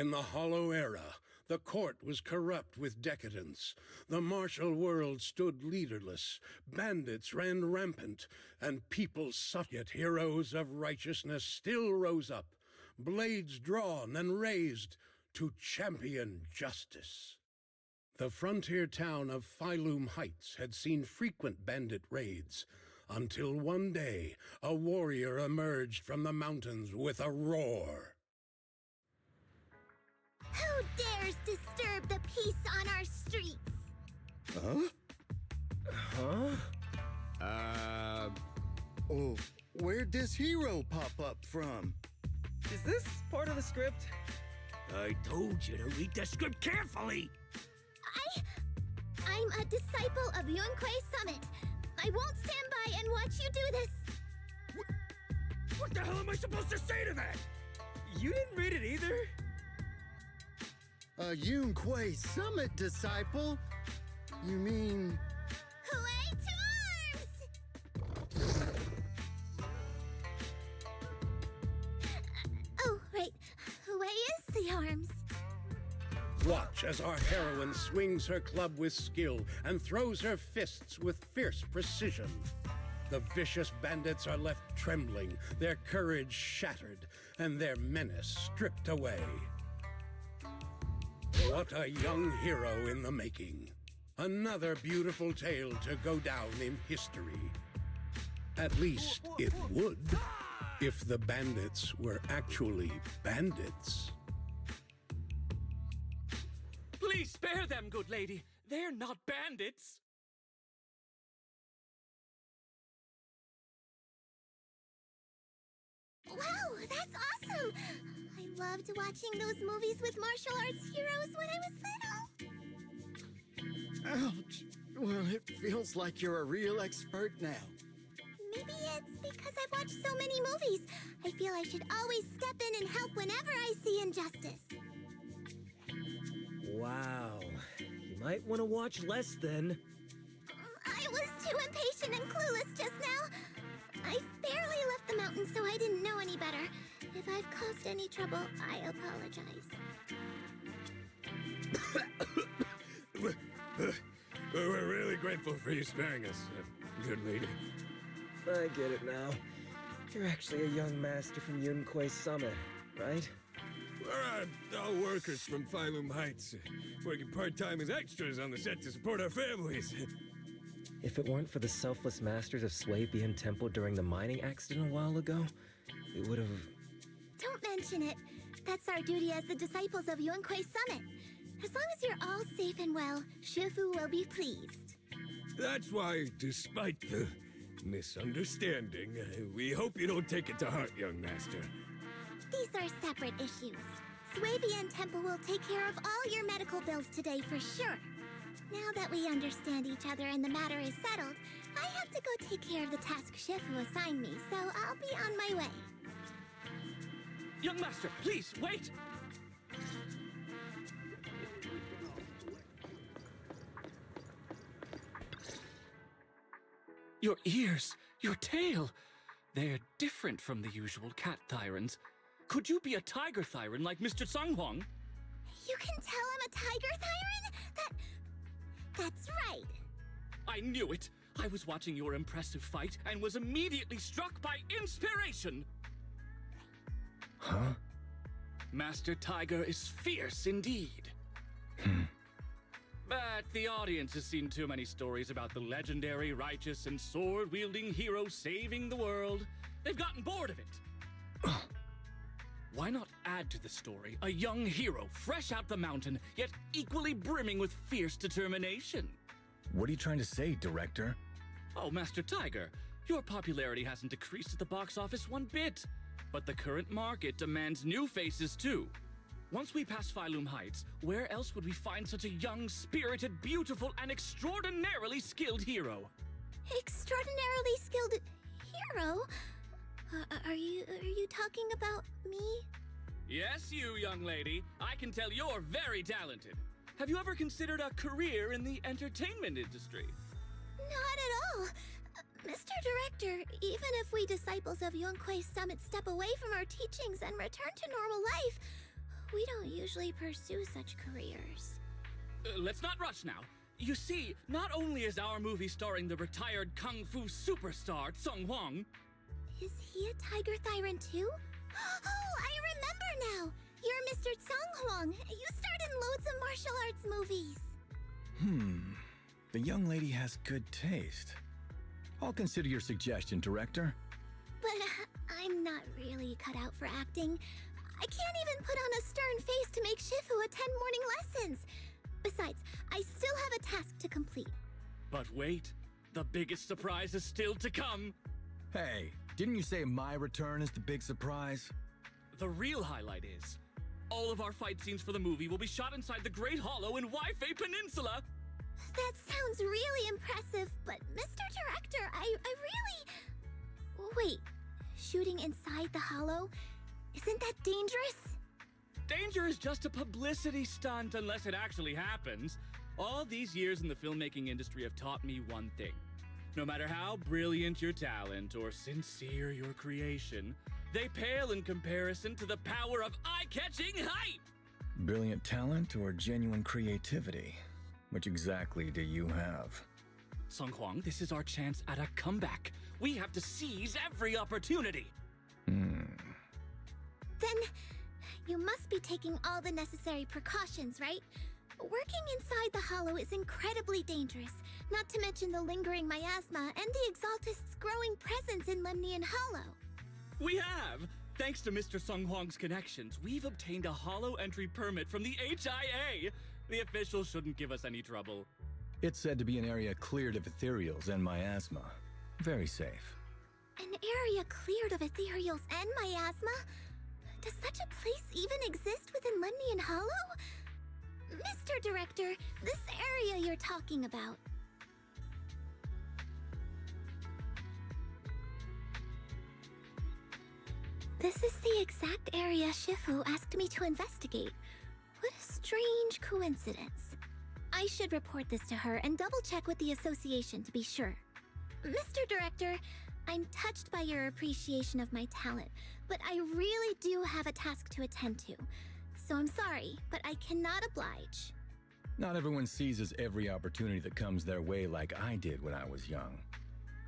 In the Hollow Era, the court was corrupt with decadence. The martial world stood leaderless. Bandits ran rampant, and people suffered. Yet heroes of righteousness still rose up, blades drawn and raised to champion justice. The frontier town of Phylum Heights had seen frequent bandit raids, until one day a warrior emerged from the mountains with a roar. Who dares disturb the peace on our streets? Oh, where'd this hero pop up from? Is this part of the script? I told you to read the script carefully! I'm a disciple of Yunquei Summit. I won't stand by and watch you do this. What the hell am I supposed to say to that? You didn't read it either? A Yunquei Summit disciple? You mean... Way to arms! Oh, right. Way is the arms. Watch as our heroine swings her club with skill and throws her fists with fierce precision. The vicious bandits are left trembling, their courage shattered, and their menace stripped away. What a young hero in the making. Another beautiful tale to go down in history. At least it would, if the bandits were actually bandits. Please spare them, good lady. They're not bandits. Wow, that's awesome! I loved watching those movies with martial arts heroes when I was little. Ouch! Well, it feels like you're a real expert now. Maybe it's because I've watched so many movies. I feel I should always step in and help whenever I see injustice. Wow. You might want to watch less then. I was too impatient and clueless just now. I barely left the mountain, so I didn't know any better. If I've caused any trouble, I apologize. We're really grateful for you sparing us, good lady. I get it now. You're actually a young master from Yunquei Summit, right? We're all workers from Phylum Heights, working part-time as extras on the set to support our families. If it weren't for the selfless masters of Yapping Temple during the mining accident a while ago, we would have... Don't mention it. That's our duty as the disciples of Yunquei Summit. As long as you're all safe and well, Shifu will be pleased. That's why, despite the misunderstanding, we hope you don't take it to heart, young master. These are separate issues. Yapping Temple will take care of all your medical bills today for sure. Now that we understand each other and the matter is settled, I have to go take care of the task Shifu assigned me, so I'll be on my way. Young master, please, wait! Your ears, your tail, they're different from the usual cat thyrans. Could you be a tiger thyran like Mr. Sunghuang? You can tell I'm a tiger thyran? That's right. I knew it! I was watching your impressive fight and was immediately struck by inspiration! Huh? Master Tiger is fierce indeed. But the audience has seen too many stories about the legendary, righteous, and sword-wielding hero saving the world. They've gotten bored of it. Why not add to the story a young hero fresh out the mountain, yet equally brimming with fierce determination? What are you trying to say, director? Oh, Master Tiger, your popularity hasn't decreased at the box office one bit. But the current market demands new faces too. Once we pass Phylum Heights, where else would we find such a young, spirited, beautiful, and extraordinarily skilled hero? Extraordinarily skilled hero? Are you talking about me? Yes, you, young lady. I can tell you're very talented. Have you ever considered a career in the entertainment industry? Not at all. Mr. Director, even if we disciples of Yunquei Summit step away from our teachings and return to normal life, We don't usually pursue such careers. Let's not rush now. You see, not only is our movie starring the retired kung fu superstar Tsung Hwang. Is he a Tiger Thyran too? Oh, I remember now! You're Mr. Tsung Hwang. You starred in loads of martial arts movies. The young lady has good taste. I'll consider your suggestion, Director. But I'm not really cut out for acting. I can't even put on a stern face to make Shifu attend morning lessons. Besides, I still have a task to complete. But wait, the biggest surprise is still to come. Hey, didn't you say my return is the big surprise? The real highlight is, all of our fight scenes for the movie will be shot inside the Great Hollow in Waifei Peninsula. That sounds really impressive, but Mr. Director, I really... Wait, shooting inside the hollow? Isn't that dangerous? Danger is just a publicity stunt unless it actually happens. All these years in the filmmaking industry have taught me one thing. No matter how brilliant your talent or sincere your creation, they pale in comparison to the power of eye-catching hype! Brilliant talent or genuine creativity? Which exactly do you have? Tsung Hwang, this is our chance at a comeback. We have to seize every opportunity. Then, you must be taking all the necessary precautions, right? Working inside the hollow is incredibly dangerous, not to mention the lingering miasma and the Exaltist's growing presence in Lemnian Hollow. We have! Thanks to Mr. Tsung Hwang's connections, we've obtained a hollow entry permit from the HIA. The officials shouldn't give us any trouble. It's said to be an area cleared of ethereals and miasma. Very safe. An area cleared of ethereals and miasma? Does such a place even exist within Lemnian Hollow? Mr. Director, this area you're talking about. This is the exact area Shifu asked me to investigate. What a strange coincidence. I should report this to her and double-check with the association to be sure. Mr. Director, I'm touched by your appreciation of my talent, but I really do have a task to attend to. So I'm sorry, but I cannot oblige. Not everyone seizes every opportunity that comes their way like I did when I was young.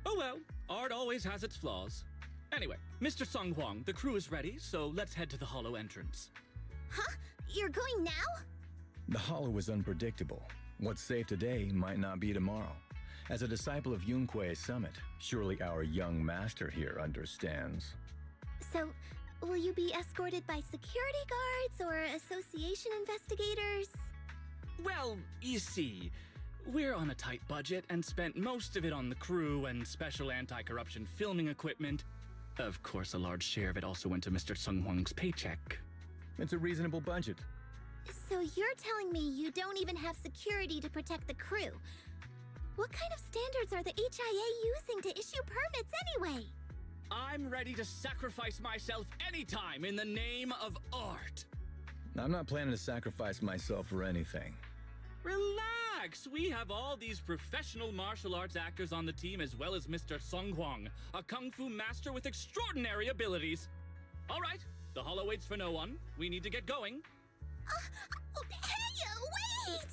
Oh well, art always has its flaws. Anyway, Mr. Tsung Hwang, the crew is ready, so let's head to the hollow entrance. Huh? You're going now? The hollow is unpredictable. What's safe today might not be tomorrow. As a disciple of Yunque's summit, surely our young master here understands. So, will you be escorted by security guards or association investigators? Well, you see, we're on a tight budget and spent most of it on the crew and special anti-corruption filming equipment. Of course, a large share of it also went to Mr. Tsung Hwang's paycheck. It's a reasonable budget. So you're telling me you don't even have security to protect the crew? What kind of standards are the HIA using to issue permits anyway? I'm ready to sacrifice myself anytime in the name of art. I'm not planning to sacrifice myself for anything. Relax! We have all these professional martial arts actors on the team as well as Mr. Tsung Hwang, a kung fu master with extraordinary abilities. All right, the hollow waits for no one. We need to get going. Hey, wait!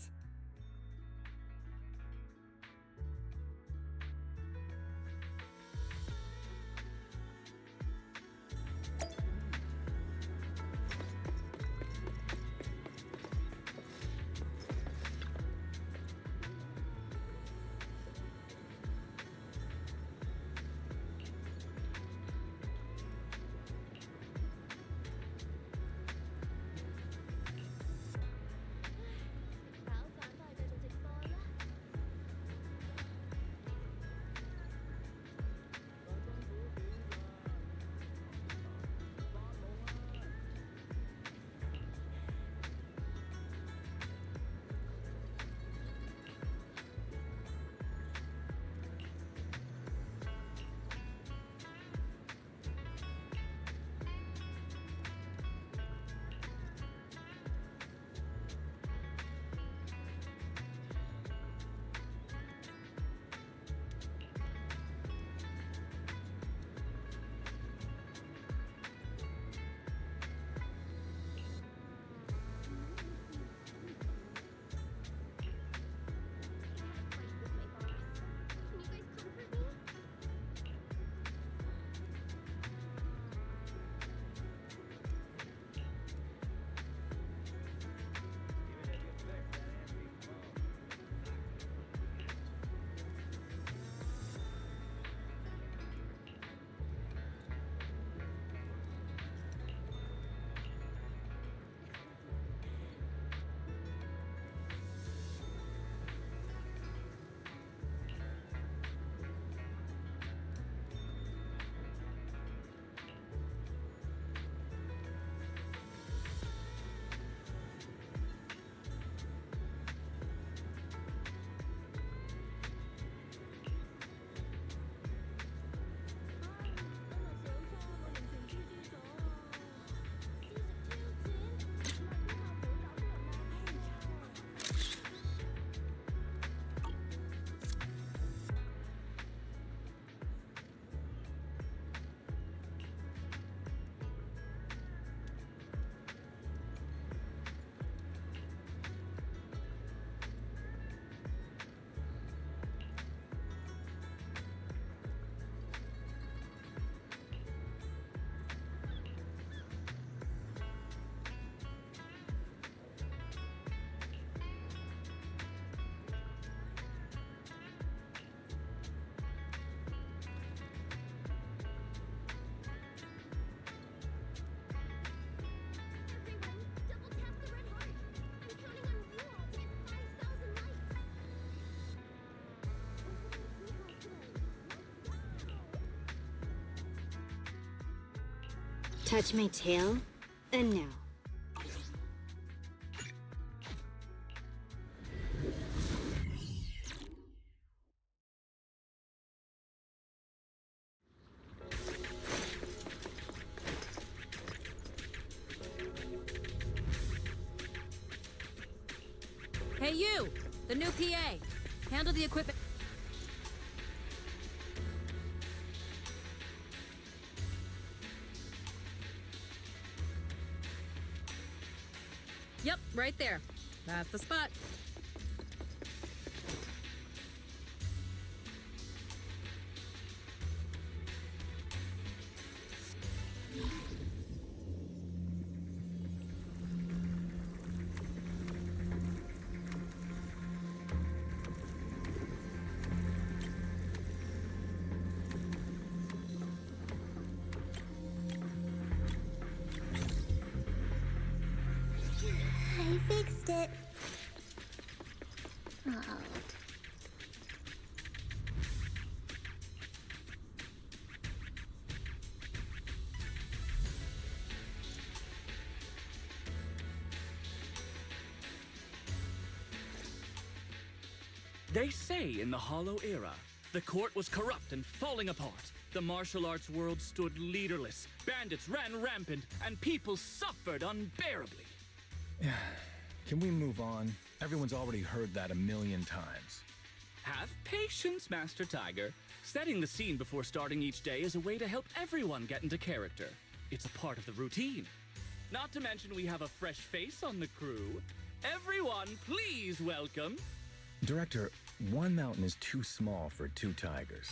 Touch my tail, and no. Hey you! The new PA! Handle the equipment. Yep, right there. That's the spot. I fixed it. Oh. They say in the Hollow Era, the court was corrupt and falling apart. The martial arts world stood leaderless. Bandits ran rampant, and people suffered unbearably. Can we move on? Everyone's already heard that a million times. Have patience, Master Tiger. Setting the scene before starting each day is a way to help everyone get into character. It's a part of the routine. Not to mention we have a fresh face on the crew. Everyone, please welcome... Director, one mountain is too small for two tigers.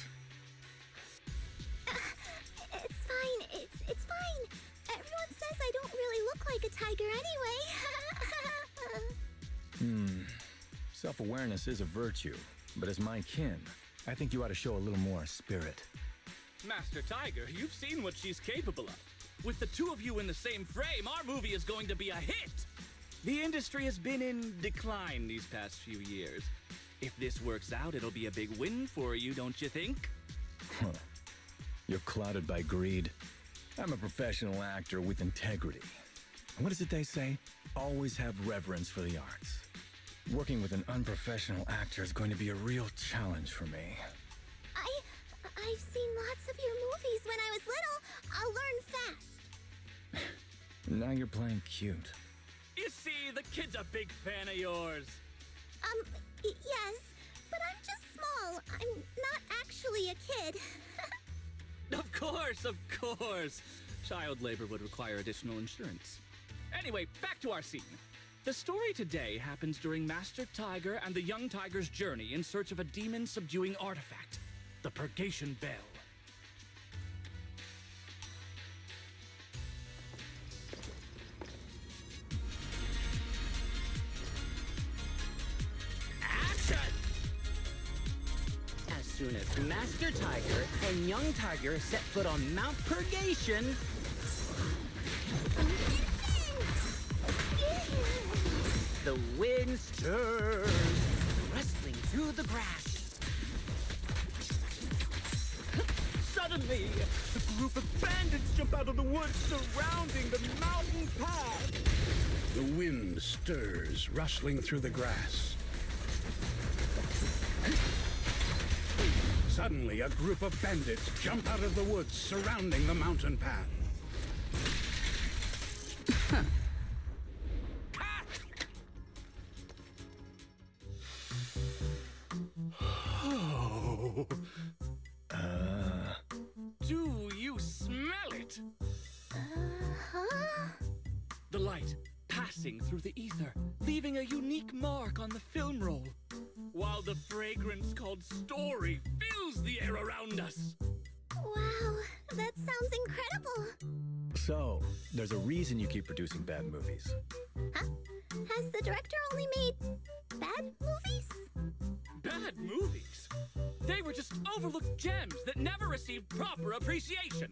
It's fine. It's fine. Everyone says I don't really look like a tiger anyway. Self-awareness is a virtue, but as my kin, I think you ought to show a little more spirit. Master Tiger, you've seen what she's capable of. With the two of you in the same frame, our movie is going to be a hit. The industry has been in decline these past few years. If this works out, it'll be a big win for you, don't you think? Huh. You're clouded by greed. I'm a professional actor with integrity. What is it they say? Always have reverence for the arts. Working with an unprofessional actor is going to be a real challenge for me. I've seen lots of your movies when I was little. I'll learn fast. Now you're playing cute. You see, the kid's a big fan of yours. Yes, but I'm just small. I'm not actually a kid. Of course. Child labor would require additional insurance. Anyway, back to our scene. The story today happens during Master Tiger and the young tiger's journey in search of a demon-subduing artifact, the Purgation Bell. As soon as Master Tiger and Young Tiger set foot on Mount Purgation, the wind stirs, rustling through the grass. Suddenly, a group of bandits jump out of the woods surrounding the mountain path. The wind stirs, rustling through the grass. Suddenly, a group of bandits jump out of the woods surrounding the mountain path. Do you smell it? The light passing through the ether, leaving a unique mark on the film roll, while the fragrance called story fills the air around us. Wow, that sounds incredible. So, there's a reason you keep producing bad movies. Huh? Has the director only made bad movies? Bad movies? They were just overlooked gems that never received proper appreciation.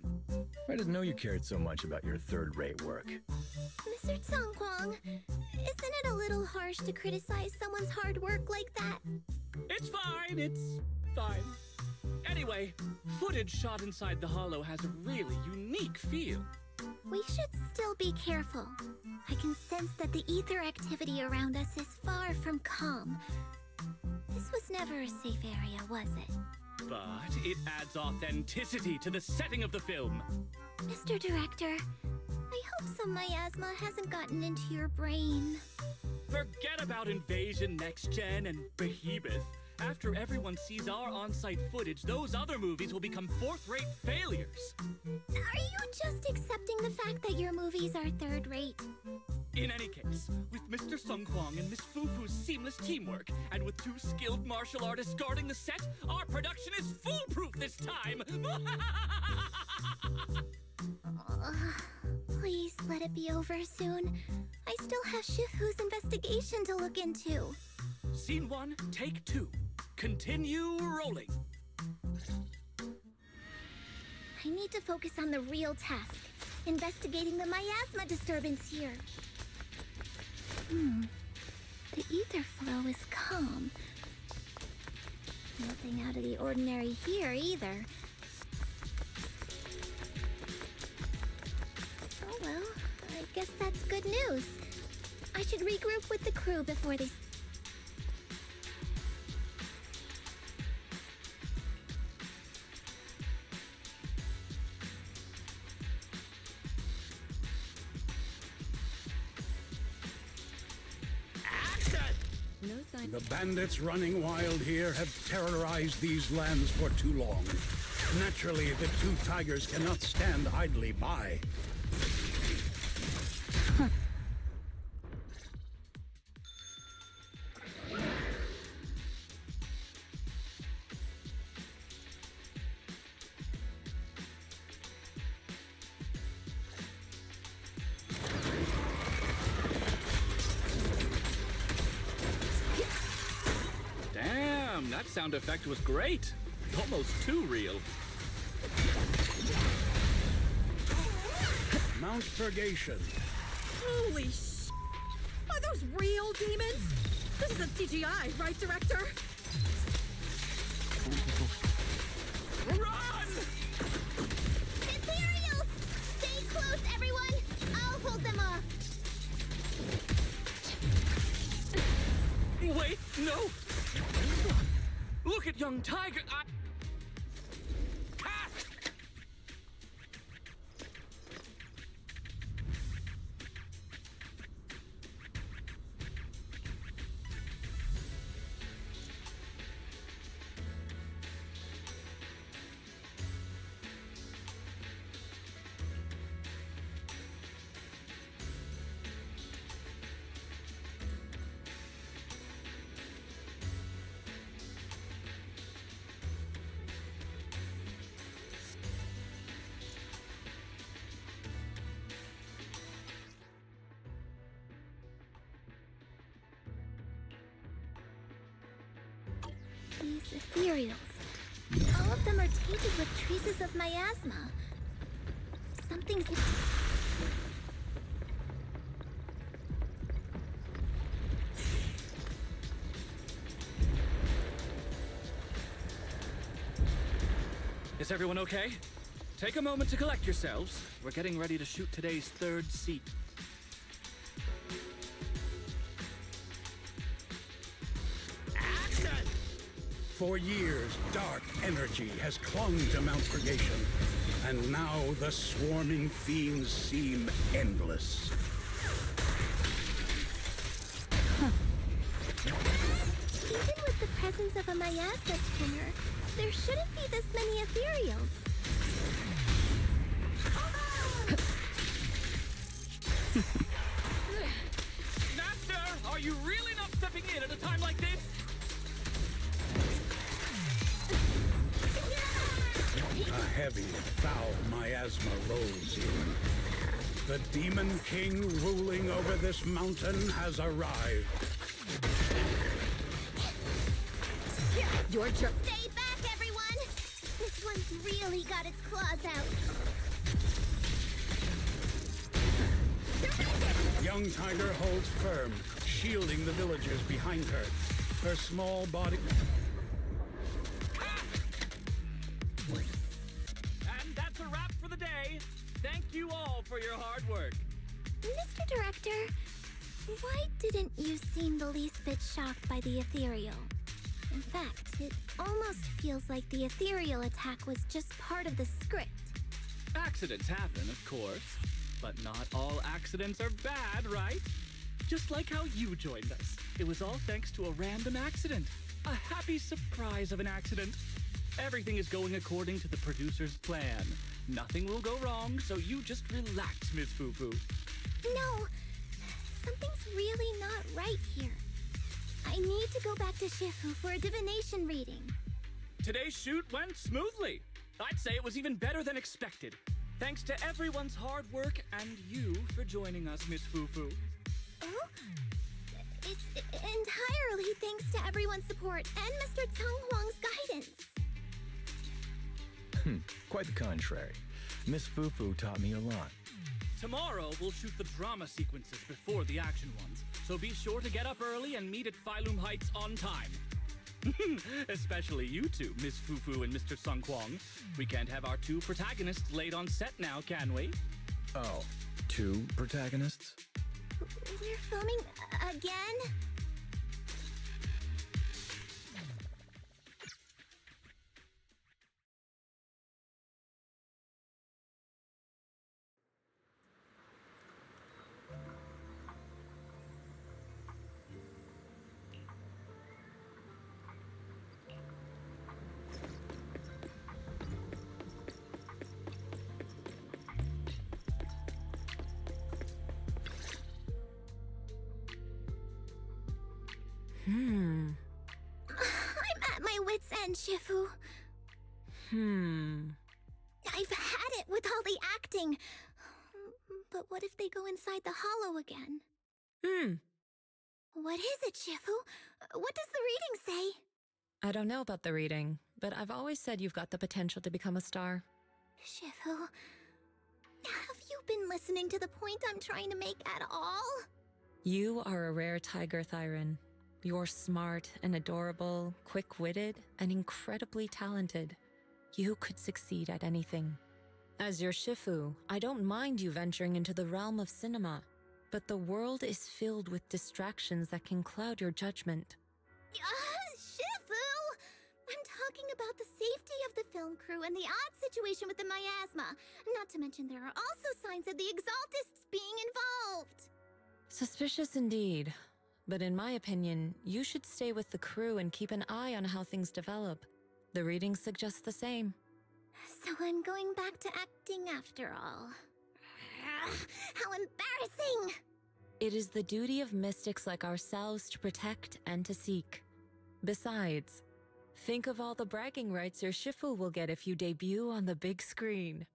I didn't know you cared so much about your third-rate work. Mr. Tsongkwang, isn't it a little harsh to criticize someone's hard work like that? It's fine. Anyway, footage shot inside the Hollow has a really unique feel. We should still be careful. I can sense that the ether activity around us is far from calm. This was never a safe area, was it? But it adds authenticity to the setting of the film. Mr. Director, I hope some miasma hasn't gotten into your brain. Forget about Invasion Next Gen and Behemoth. After everyone sees our on-site footage, those other movies will become fourth-rate failures. Are you just accepting the fact that your movies are third-rate? In any case, with Mr. Sung Kwang and Miss Fufu's seamless teamwork, and with 2 skilled martial artists guarding the set, our production is foolproof this time! Please let it be over soon. I still have Shifu's investigation to look into. Scene 1, take 2. Continue rolling. I need to focus on the real task, investigating the miasma disturbance here. The ether flow is calm. Nothing out of the ordinary here either. Oh well, I guess that's good news. I should regroup with the crew before they... No sign. The bandits running wild here have terrorized these lands for too long. Naturally, the 2 tigers cannot stand idly by. Damn, that sound effect was great. Almost too real. Mount Purgation. Holy sh! Are those real demons? This isn't CGI, right, Director? Run! Ethereals! Stay close, everyone! I'll hold them off! Wait, no! Look at young Tiger! Ah! These ethereals. All of them are tainted with traces of miasma. Something's... Is everyone okay? Take a moment to collect yourselves. We're getting ready to shoot today's 3rd scene. For years, dark energy has clung to Mount Purgation, and now the swarming fiends seem endless. Even with the presence of a miasma tumor, there shouldn't be this many ethereals. Master, are you really not stepping in at a time like this? A heavy, foul miasma rolls in. The Demon King ruling over this mountain has arrived. You're just... Stay back, everyone! This one's really got its claws out. Young Tiger holds firm, shielding the villagers behind her. Her small body... And that's a wrap for the day. thank you all for your hard work. Mr. Director, why didn't you seem the least bit shocked by the ethereal? In fact, it almost feels like the ethereal attack was just part of the script. Accidents happen, of course, but not all accidents are bad, right? Just like how you joined us. It was all thanks to a random accident. A happy surprise of an accident. Everything is going according to the producer's plan. Nothing will go wrong, so you just relax, Miss Fufu. No, something's really not right here. I need to go back to Shifu for a divination reading. Today's shoot went smoothly. I'd say it was even better than expected. Thanks to everyone's hard work and you for joining us, Miss Fufu. Oh? It's entirely thanks to everyone's support and Mr. Tsung Huang's guidance. Quite the contrary. Miss Fufu taught me a lot. Tomorrow, we'll shoot the drama sequences before the action ones, so be sure to get up early and meet at Phylum Heights on time. Especially you two, Miss Fufu and Mr. Sung Kwong. We can't have our two protagonists late on set now, can we? Oh, two protagonists? We're filming again? I'm at my wit's end, Shifu. I've had it with all the acting. But what if they go inside the hollow again? What is it, Shifu? What does the reading say? I don't know about the reading, but I've always said you've got the potential to become a star. Shifu, have you been listening to the point I'm trying to make at all? You are a rare tiger, Thyron. You're smart and adorable, quick-witted, and incredibly talented. You could succeed at anything. As your Shifu, I don't mind you venturing into the realm of cinema, but the world is filled with distractions that can cloud your judgment. Shifu! I'm talking about the safety of the film crew and the odd situation with the miasma. Not to mention there are also signs of the Exaltists being involved. Suspicious indeed. But in my opinion, you should stay with the crew and keep an eye on how things develop. The readings suggest the same. So I'm going back to acting after all. How embarrassing! It is the duty of mystics like ourselves to protect and to seek. Besides, think of all the bragging rights your Shifu will get if you debut on the big screen.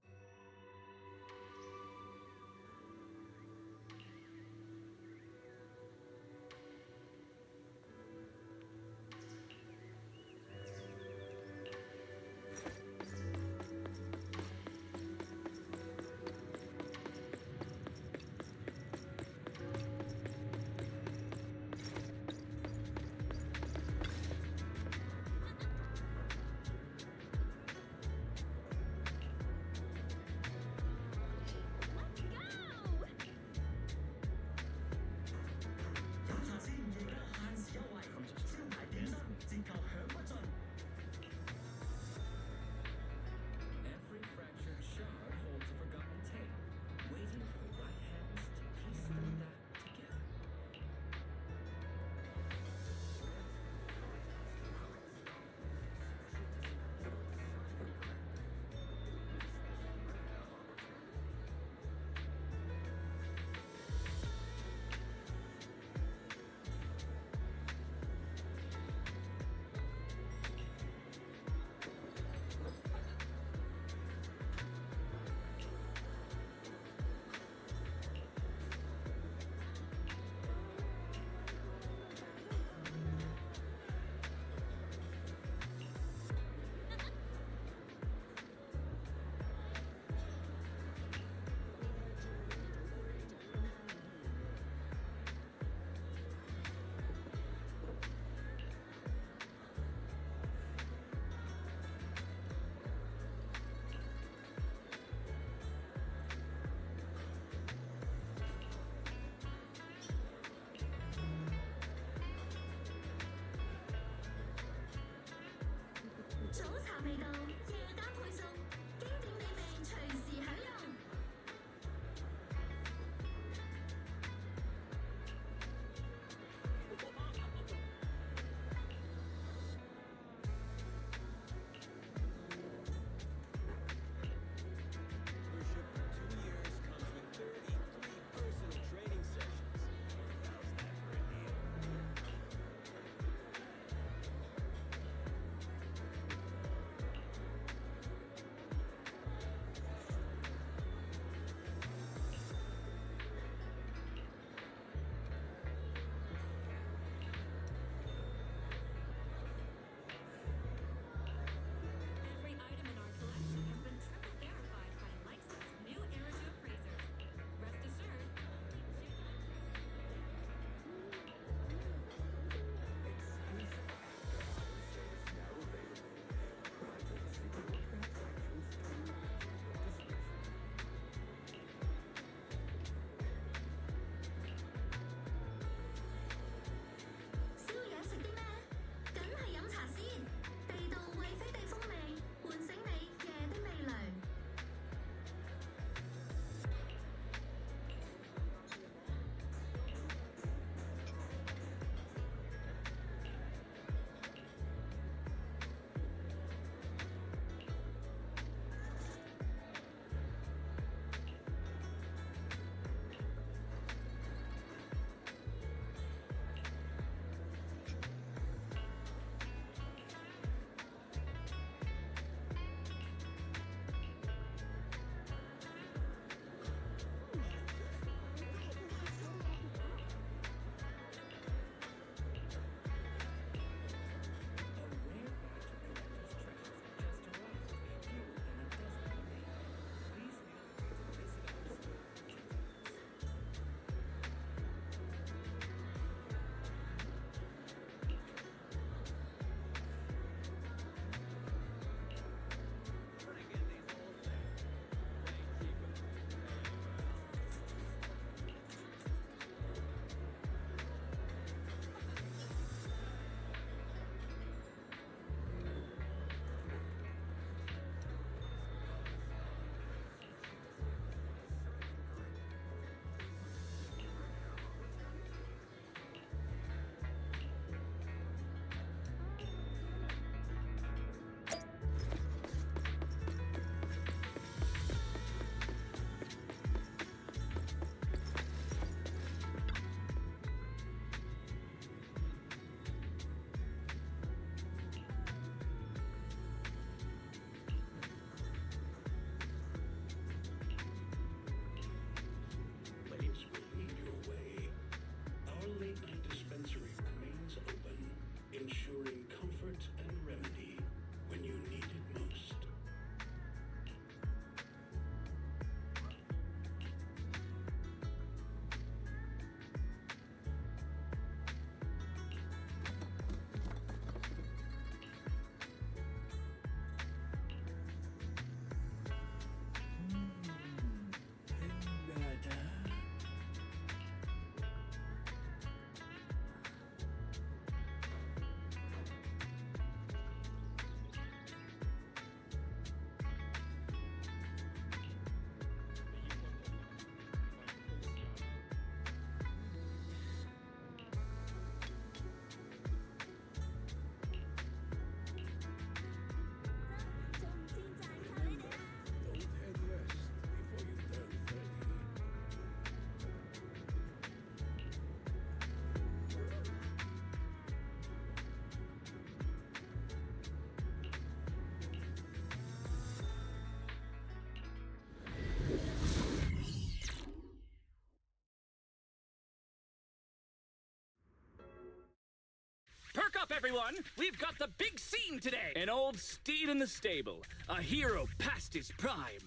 everyone! We've got the big scene today! An old steed in the stable, a hero past his prime.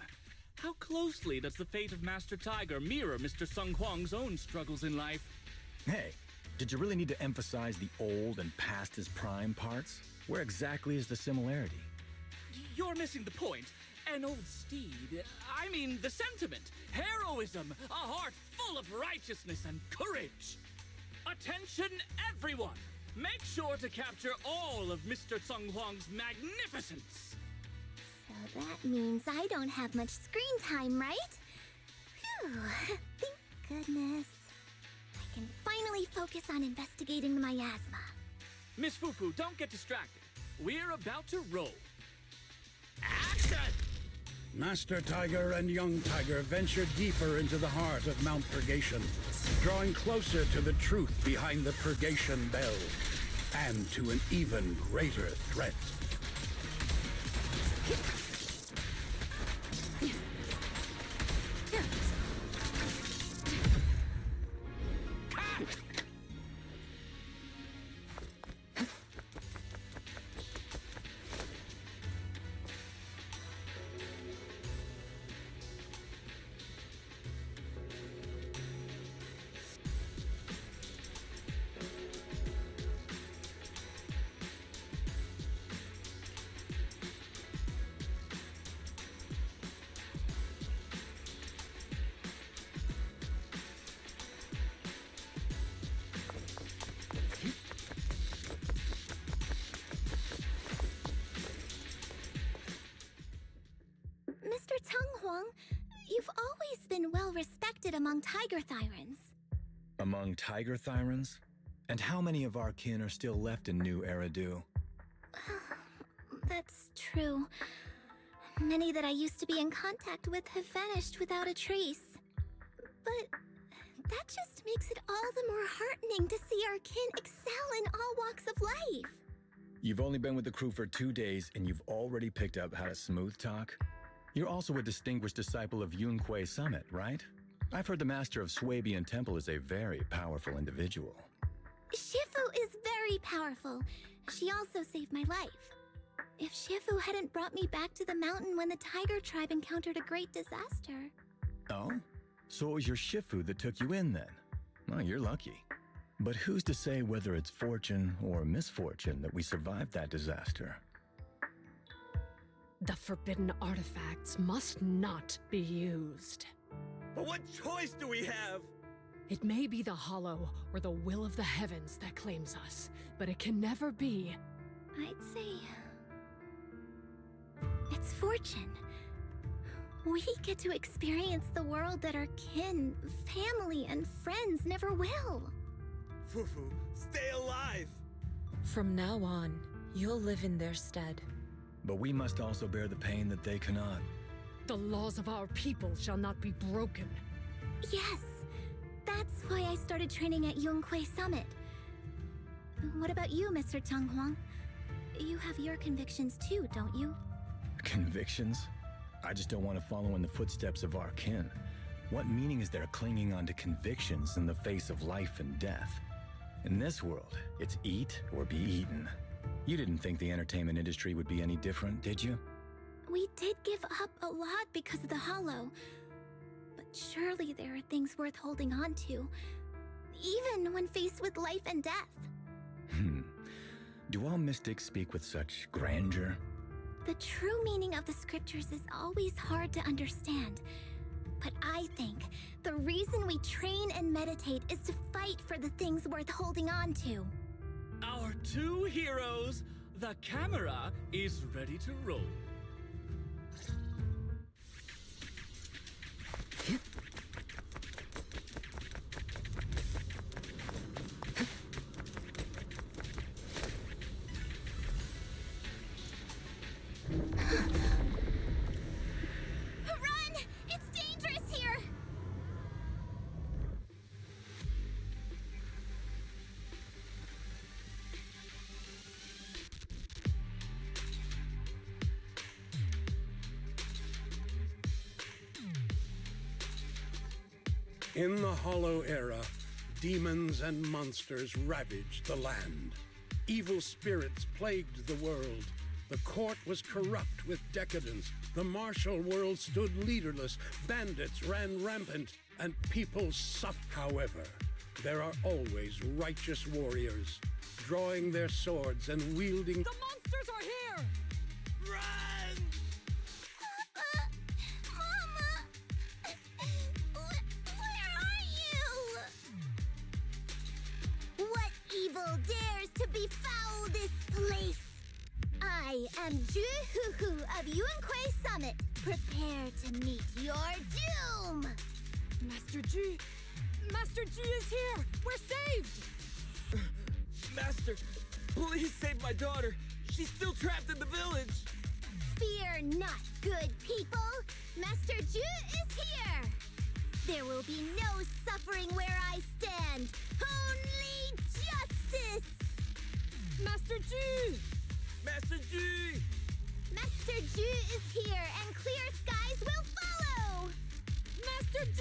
How closely does the fate of Master Tiger mirror Mr. Sung Huang's own struggles in life? Hey, did you really need to emphasize the old and past his prime parts? Where exactly is the similarity? You're missing the point. An old steed. I mean the sentiment. Heroism. A heart full of righteousness and courage. Attention, everyone! Make sure to capture all of Mr. Sung Huang's magnificence. So that means I don't have much screen time, right? Phew, thank goodness. I can finally focus on investigating the miasma. Miss Fufu, don't get distracted. We're about to roll. Action! Master Tiger and young Tiger venture deeper into the heart of Mount Purgation, drawing closer to the truth behind the Purgation Bell, and to an even greater threat. Mr. Tung Huang, you've always been well respected among Tiger Thyrans. Among Tiger Thyrans? And how many of our kin are still left in New Eridu? That's true. Many that I used to be in contact with have vanished without a trace. But that just makes it all the more heartening to see our kin excel in all walks of life. You've only been with the crew for 2 days and you've already picked up how to smooth talk? You're also a distinguished disciple of Yunque Summit, right? I've heard the master of Swabian Temple is a very powerful individual. Shifu is very powerful. She also saved my life. If Shifu hadn't brought me back to the mountain when the Tiger tribe encountered a great disaster. Oh? So it was your Shifu that took you in then? Well, you're lucky. But who's to say whether it's fortune or misfortune that we survived that disaster? The forbidden artifacts must not be used. But what choice do we have? It may be the Hollow or the will of the heavens that claims us, but it can never be. I'd say it's fortune. We get to experience the world that our kin, family, and friends never will. Fufu, stay alive! From now on, you'll live in their stead. But we must also bear the pain that they cannot. The laws of our people shall not be broken. Yes, that's why I started training at Yunque Summit. What about you, Mr. Tung Huang? You have your convictions too, don't you? Convictions? I just don't want to follow in the footsteps of our kin. What meaning is there clinging on to convictions in the face of life and death? In this world, it's eat or be eaten. You didn't think the entertainment industry would be any different, did you? We did give up a lot because of the Hollow. But surely there are things worth holding on to, even when faced with life and death. Do all mystics speak with such grandeur? The true meaning of the scriptures is always hard to understand. But I think the reason we train and meditate is to fight for the things worth holding on to. Our two heroes, the camera is ready to roll. Run! It's dangerous here! In the Hollow Era, demons and monsters ravaged the land. Evil spirits plagued the world. The court was corrupt with decadence. The martial world stood leaderless. Bandits ran rampant, and people suffered. However, there are always righteous warriors, drawing their swords and wielding... The monsters are here! Run! Mama! Where are you? What evil dares to befoul this place? I am Ju-Hu-Hu of Yuan-Kui Summit. Prepare to meet your doom! Master G! Master G is here! We're saved! Master, please save my daughter. She's still trapped in the village. Fear not, good people. Master Ju is here. There will be no suffering where I stand. Only justice! Master G! Master G! Master Ju is here, and clear skies will follow! Master G!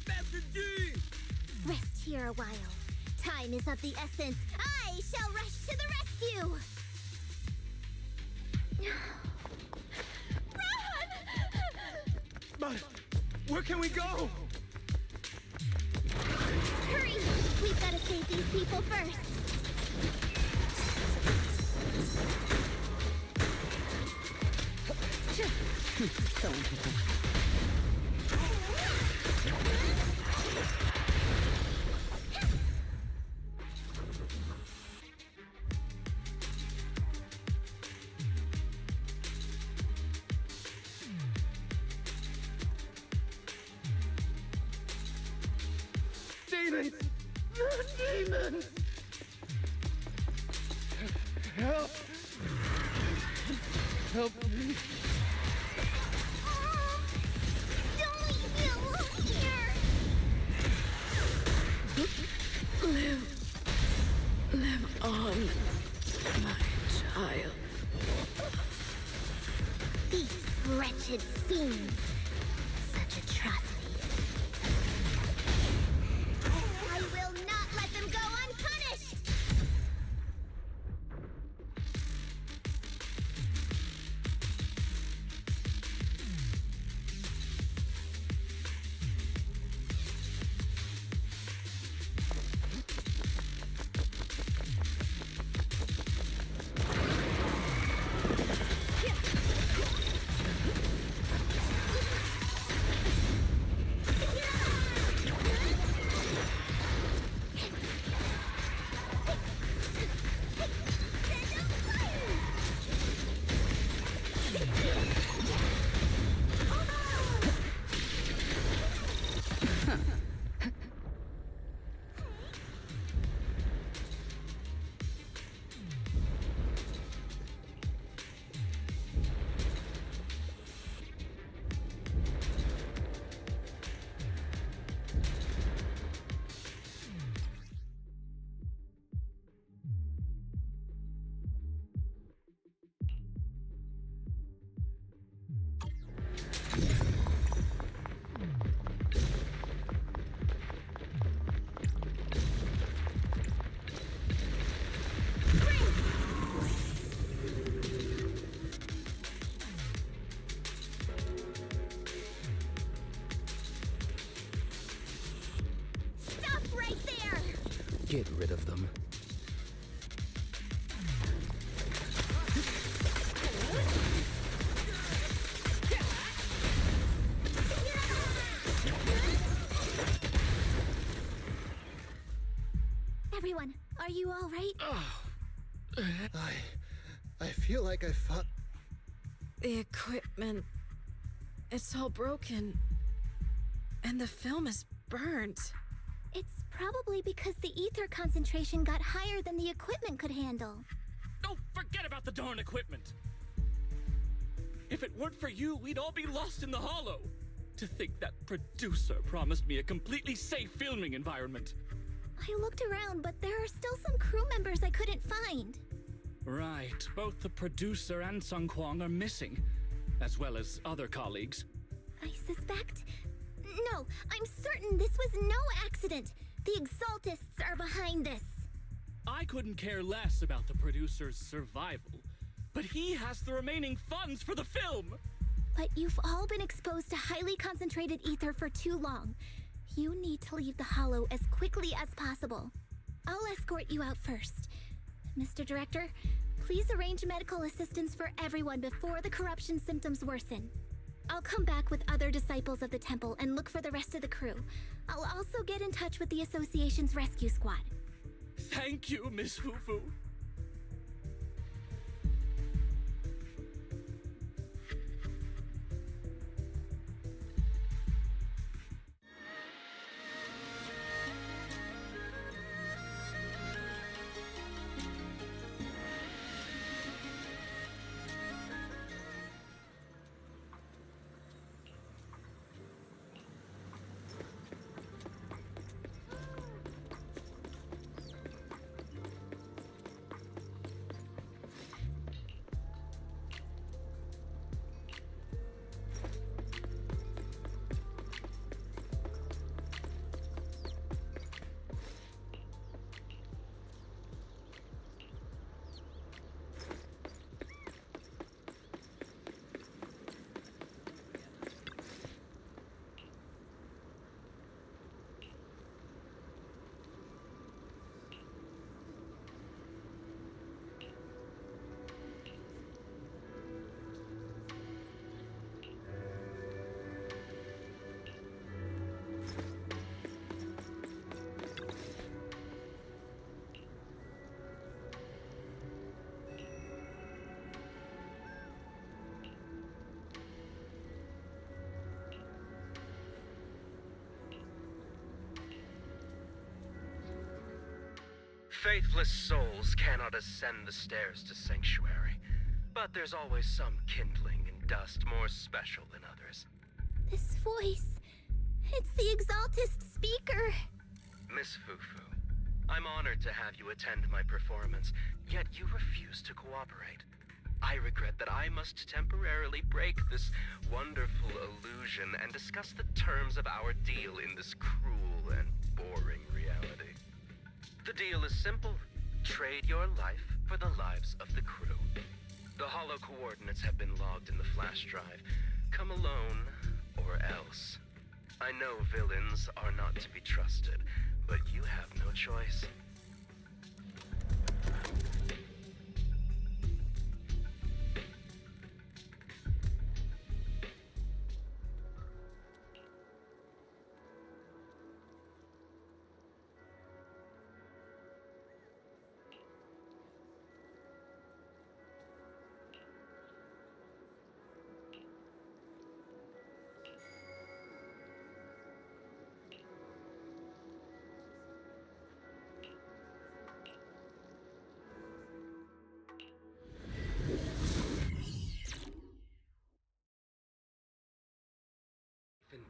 Master G! Rest here a while. Time is of the essence. I shall rush to the rescue! Run! But where can we go? Hurry! We've got to save these people first. Demons! Demons! Help! Help me! Don't leave me alone here! Live on, my child. These wretched fiends. Such atrocities. I will not let them go unpunished! Get rid of them. Everyone, are you all right? I feel like I fought. The equipment... it's all broken. And the film is burned. It's probably because the ether concentration got higher than the equipment could handle. Oh, forget about the darn equipment! If it weren't for you, we'd all be lost in the hollow. To think that producer promised me a completely safe filming environment. I looked around, but there are still some crew members I couldn't find. Right, both the producer and Sung Kwang are missing, as well as other colleagues. I suspect... No, I'm certain this was no accident. The Exaltists are behind this. I couldn't care less about the producer's survival, but he has the remaining funds for the film. But you've all been exposed to highly concentrated ether for too long. You need to leave the Hollow as quickly as possible. I'll escort you out first. Mr. Director, please arrange medical assistance for everyone before the corruption symptoms worsen. I'll come back with other disciples of the temple and look for the rest of the crew. I'll also get in touch with the association's rescue squad. Thank you, Miss Fufu. Faithless souls cannot ascend the stairs to Sanctuary, but there's always some kindling in dust more special than others. This voice, it's the Exaltist speaker. Miss Fufu, I'm honored to have you attend my performance, yet you refuse to cooperate. I regret that I must temporarily break this wonderful illusion and discuss the terms of our deal in this cruel and boring reality. The deal is simple. Trade your life for the lives of the crew. The hollow coordinates have been logged in the flash drive. Come alone, or else. I know villains are not to be trusted, but you have no choice.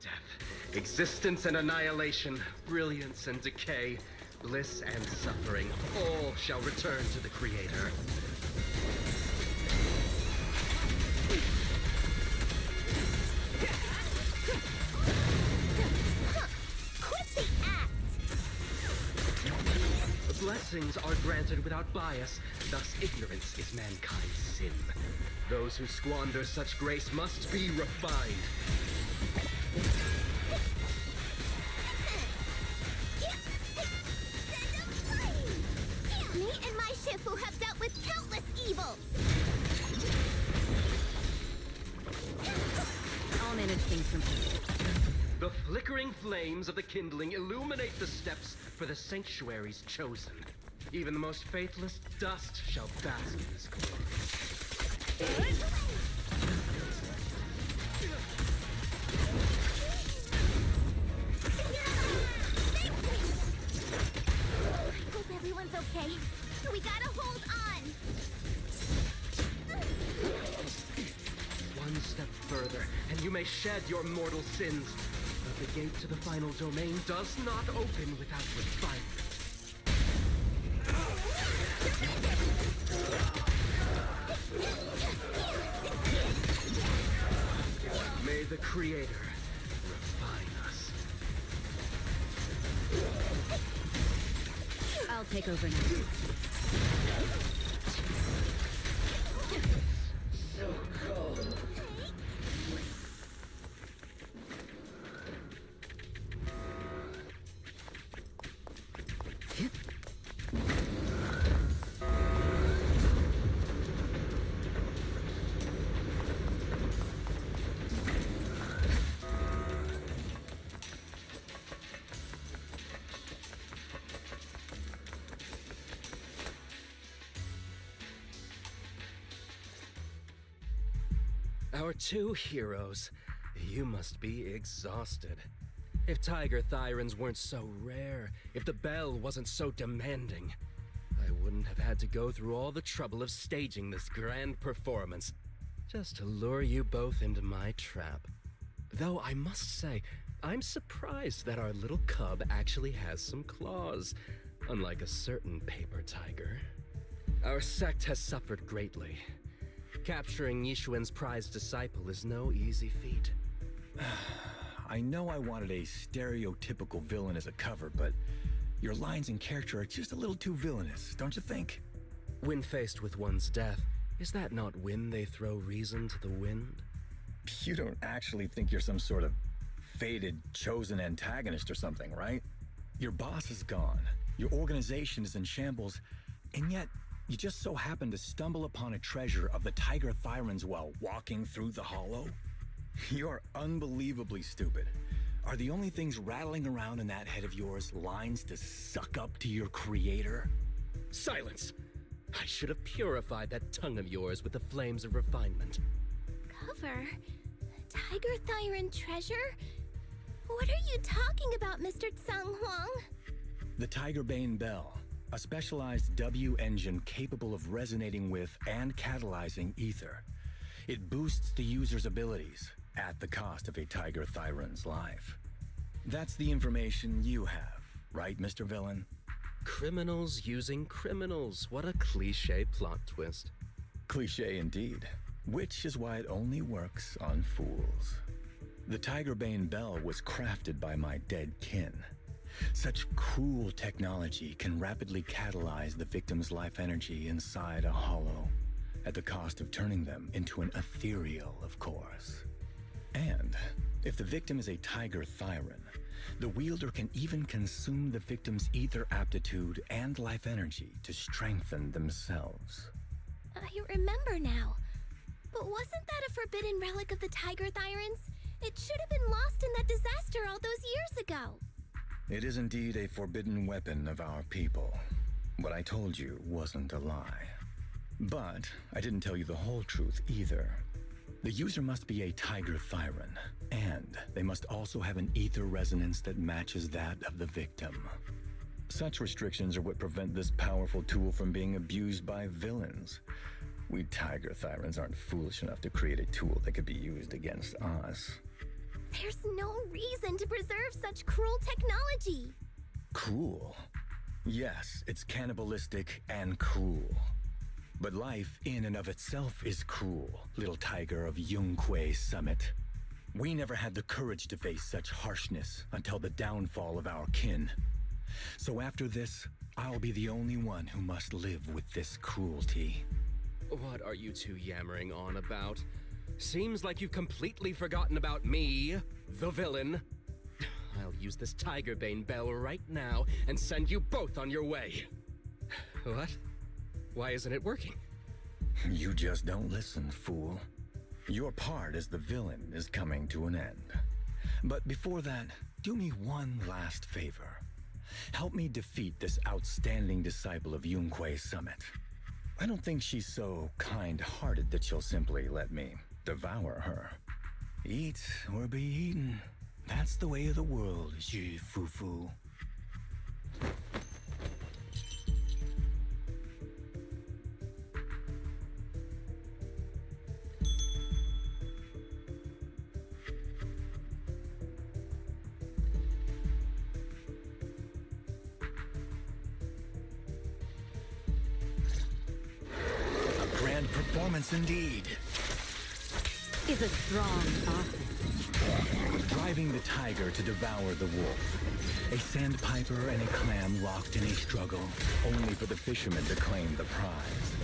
Death, existence and annihilation, brilliance and decay, bliss and suffering, all shall return to the Creator. Quit the act! Blessings are granted without bias, thus ignorance is mankind's sin. Those who squander such grace must be refined. Me and my Shifu have dealt with countless evils. I'll manage things from here. The flickering flames of the kindling illuminate the steps for the sanctuary's chosen. Even the most faithless dust shall bask in this glory. Hope everyone's okay. We gotta hold on. One step further, and you may shed your mortal sins. But the gate to the final domain does not open without refinement. May the Creator refine us. I'll take over now. Our two heroes. You must be exhausted. If Tiger Thyrans weren't so rare, if the bell wasn't so demanding, I wouldn't have had to go through all the trouble of staging this grand performance just to lure you both into my trap. Though I must say, I'm surprised that our little cub actually has some claws, unlike a certain paper tiger. Our sect has suffered greatly. Capturing Yishuan's prized disciple is no easy feat. I know I wanted a stereotypical villain as a cover, but your lines and character are just a little too villainous, don't you think? When faced with one's death, is that not when they throw reason to the wind? You don't actually think you're some sort of fated, chosen antagonist or something, right? Your boss is gone, your organization is in shambles, and yet you just so happen to stumble upon a treasure of the Tiger Thyrans while walking through the hollow? You're unbelievably stupid. Are the only things rattling around in that head of yours lines to suck up to your creator? Silence! I should have purified that tongue of yours with the flames of refinement. Cover? Tiger Thyran treasure? What are you talking about, Mr. Tsang Huang? The Tiger Bane Bell, a specialized W engine capable of resonating with and catalyzing ether. It boosts the user's abilities at the cost of a Tiger Thyran's life. That's the information you have, right, Mr. Villain? Criminals using criminals. What a cliché plot twist. Cliché indeed, which is why it only works on fools. The Tiger Bane Bell was crafted by my dead kin. Such cruel technology can rapidly catalyze the victim's life energy inside a hollow, at the cost of turning them into an ethereal, of course. And if the victim is a Tiger Thyran, the wielder can even consume the victim's ether aptitude and life energy to strengthen themselves. I remember now. But wasn't that a forbidden relic of the Tiger Thyrans? It should have been lost in that disaster all those years ago. It is indeed a forbidden weapon of our people. What I told you wasn't a lie. But I didn't tell you the whole truth either. The user must be a Tiger Thyran, and they must also have an ether resonance that matches that of the victim. Such restrictions are what prevent this powerful tool from being abused by villains. We Tiger Thyrans aren't foolish enough to create a tool that could be used against us. There's no reason to preserve such cruel technology. Cruel? Yes, it's cannibalistic and cruel. But life in and of itself is cruel, little tiger of Yunque Summit. We never had the courage to face such harshness until the downfall of our kin. So after this, I'll be the only one who must live with this cruelty. What are you two yammering on about? Seems like you've completely forgotten about me, the villain. I'll use this Tiger Bane Bell right now and send you both on your way. What? Why isn't it working? You just don't listen, fool. Your part as the villain is coming to an end. But before that, do me one last favor. Help me defeat this outstanding disciple of Yunque Summit. I don't think she's so kind-hearted that she'll simply let me devour her. Eat or be eaten. That's the way of the world, Xu Fufu. Performance indeed. Is a strong sausage. Driving the tiger to devour the wolf. A sandpiper and a clam locked in a struggle, only for the fisherman to claim the prize.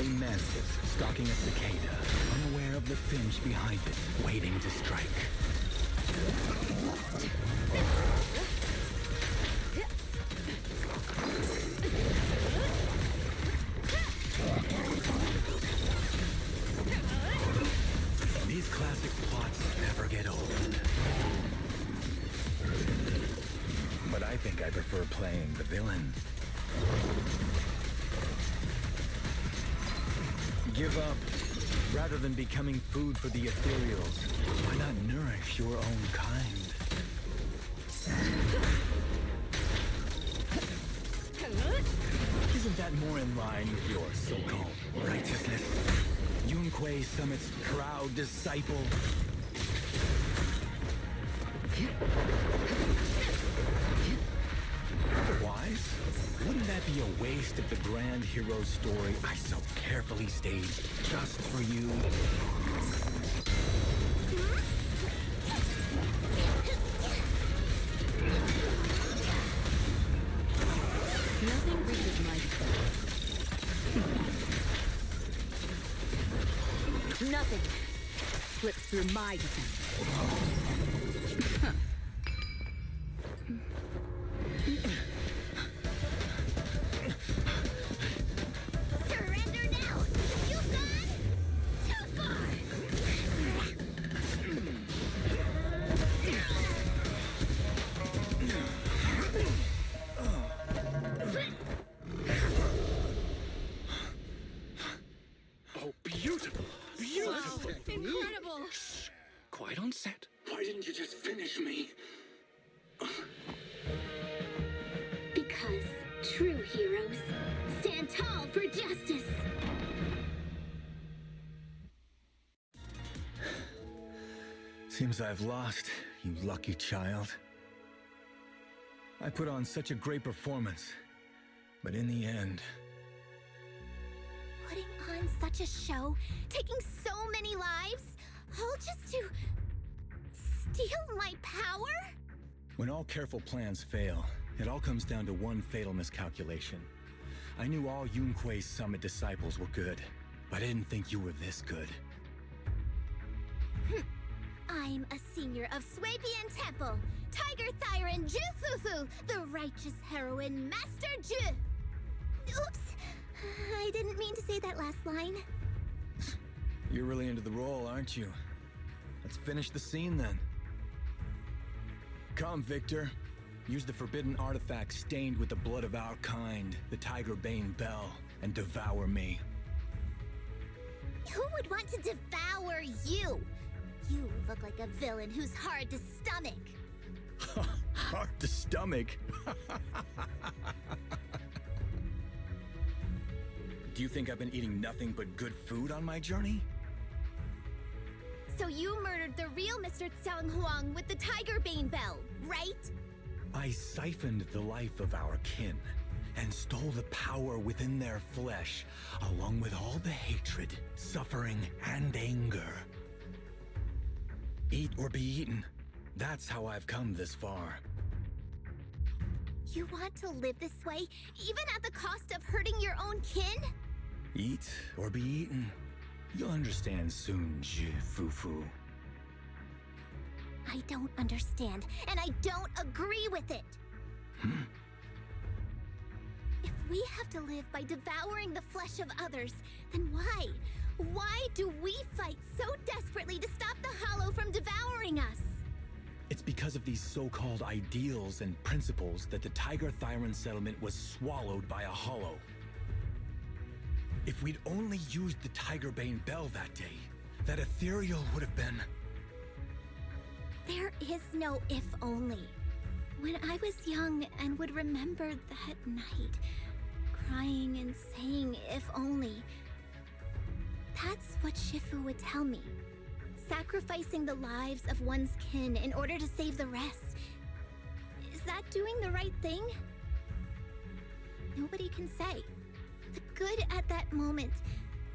A mantis stalking a cicada, unaware of the finch behind it, waiting to strike. These classic plots never get old. But I think I prefer playing the villain. Give up Rather than becoming food for the ethereals, why not nourish your own kind? Isn't that more in line with your so-called righteousness? Yunque Summit's proud disciple. Otherwise, wouldn't that be a waste of the grand hero story I so carefully staged just for you? Nothing reaches my Nothing slips through my defense. Surrender now! You've gone too far! Oh, beautiful! Beautiful! Incredible! Quiet on set. Why didn't you just finish me? Because true heroes stand tall for justice. Seems I've lost, you lucky child. I put on such a great performance, but in the end... Putting on such a show, taking so many lives, all just to steal my power? When all careful plans fail, it all comes down to one fatal miscalculation. I knew all Yunque Summit disciples were good, but I didn't think you were this good. I'm a senior of Swabian Temple, Tiger Thyron Jufufu, the righteous heroine Master Ju. Oops, I didn't mean to say that last line. You're really into the role, aren't you? Let's finish the scene then. Come, Victor. Use the forbidden artifact stained with the blood of our kind, the Tiger Bane Bell, and devour me. Who would want to devour you? You look like a villain who's hard to stomach. Hard to stomach? Do you think I've been eating nothing but good food on my journey? So you murdered the real Mr. Tsang Huang with the Tiger Bane Bell, right? I siphoned the life of our kin and stole the power within their flesh, along with all the hatred, suffering, and anger. Eat or be eaten. That's how I've come this far. You want to live this way, even at the cost of hurting your own kin? Eat or be eaten. You'll understand soon, Fufu. I don't understand, and I don't agree with it. If we have to live by devouring the flesh of others, then why? Why do we fight so desperately to stop the Hollow from devouring us? It's because of these so-called ideals and principles that the Tiger Thyron settlement was swallowed by a Hollow. If we'd only used the Tiger Bane Bell that day, that ethereal would have been... There is no if only. When I was young and would remember that night, crying and saying if only, that's what Shifu would tell me. Sacrificing the lives of one's kin in order to save the rest. Is that doing the right thing? Nobody can say. The good at that moment,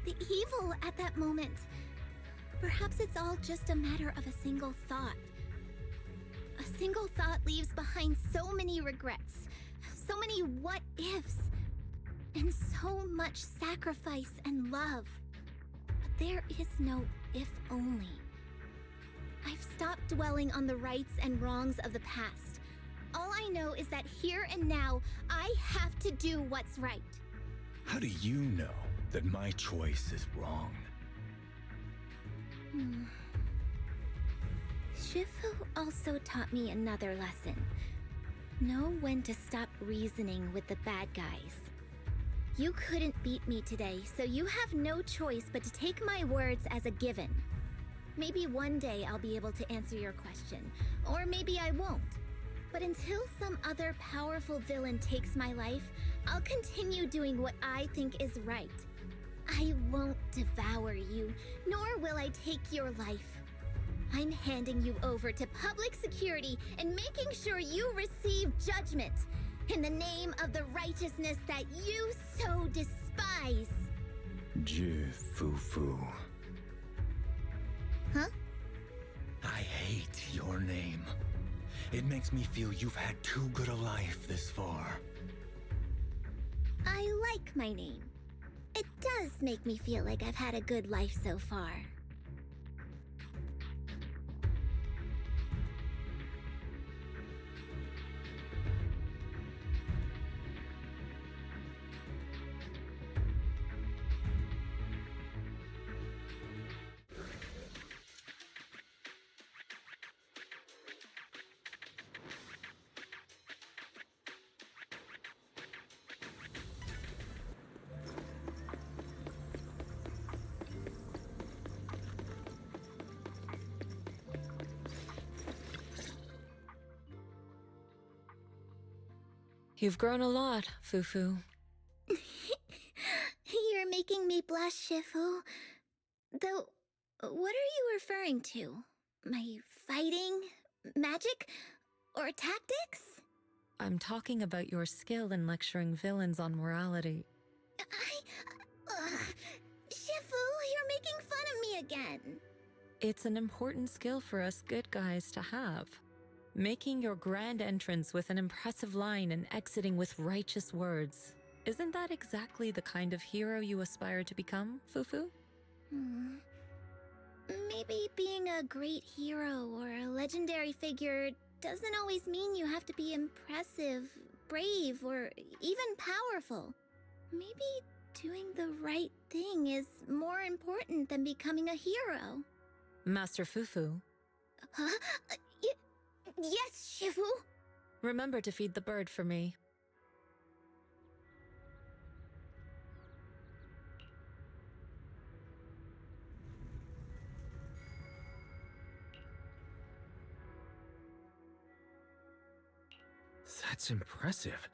the evil at that moment. Perhaps it's all just a matter of a single thought. A single thought leaves behind so many regrets, so many what-ifs, and so much sacrifice and love. But there is no if only. I've stopped dwelling on the rights and wrongs of the past. All I know is that here and now, I have to do what's right. How do you know that my choice is wrong? Shifu also taught me another lesson. Know when to stop reasoning with the bad guys. You couldn't beat me today, so you have no choice but to take my words as a given. Maybe one day I'll be able to answer your question, or maybe I won't. But until some other powerful villain takes my life, I'll continue doing what I think is right. I won't devour you, nor will I take your life. I'm handing you over to public security and making sure you receive judgment in the name of the righteousness that you so despise. Fufu. Huh? I hate your name. It makes me feel you've had too good a life this far. I like my name. It does make me feel like I've had a good life so far. You've grown a lot, Fufu. You're making me blush, Shifu. Though, what are you referring to? My fighting? Magic? Or tactics? I'm talking about your skill in lecturing villains on morality. Shifu, you're making fun of me again. It's an important skill for us good guys to have. Making your grand entrance with an impressive line and exiting with righteous words. Isn't that exactly the kind of hero you aspire to become, Fufu? Maybe being a great hero or a legendary figure doesn't always mean you have to be impressive, brave, or even powerful. Maybe doing the right thing is more important than becoming a hero. Master Fufu. Huh? Yes, Shifu. Remember to feed the bird for me. That's impressive.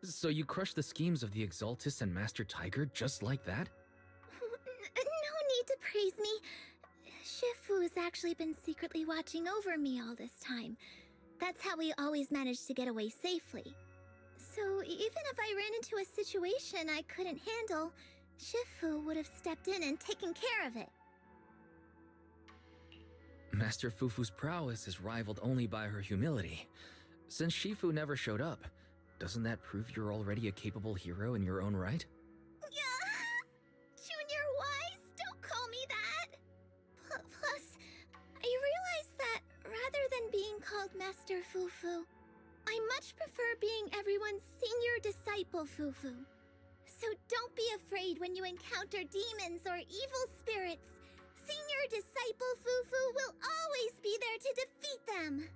So you crushed the schemes of the Exaltus and Master Tiger just like that? No need to praise me. Shifu's actually been secretly watching over me all this time. That's how we always managed to get away safely. So even if I ran into a situation I couldn't handle, Shifu would have stepped in and taken care of it. Master Fufu's prowess is rivaled only by her humility. Since Shifu never showed up, doesn't that prove you're already a capable hero in your own right? Junior Wise, don't call me that! Plus, I realized that rather than being called Master Fufu, I much prefer being everyone's senior disciple Fufu. So don't be afraid when you encounter demons or evil spirits. Senior disciple Fufu will always be there to defeat them!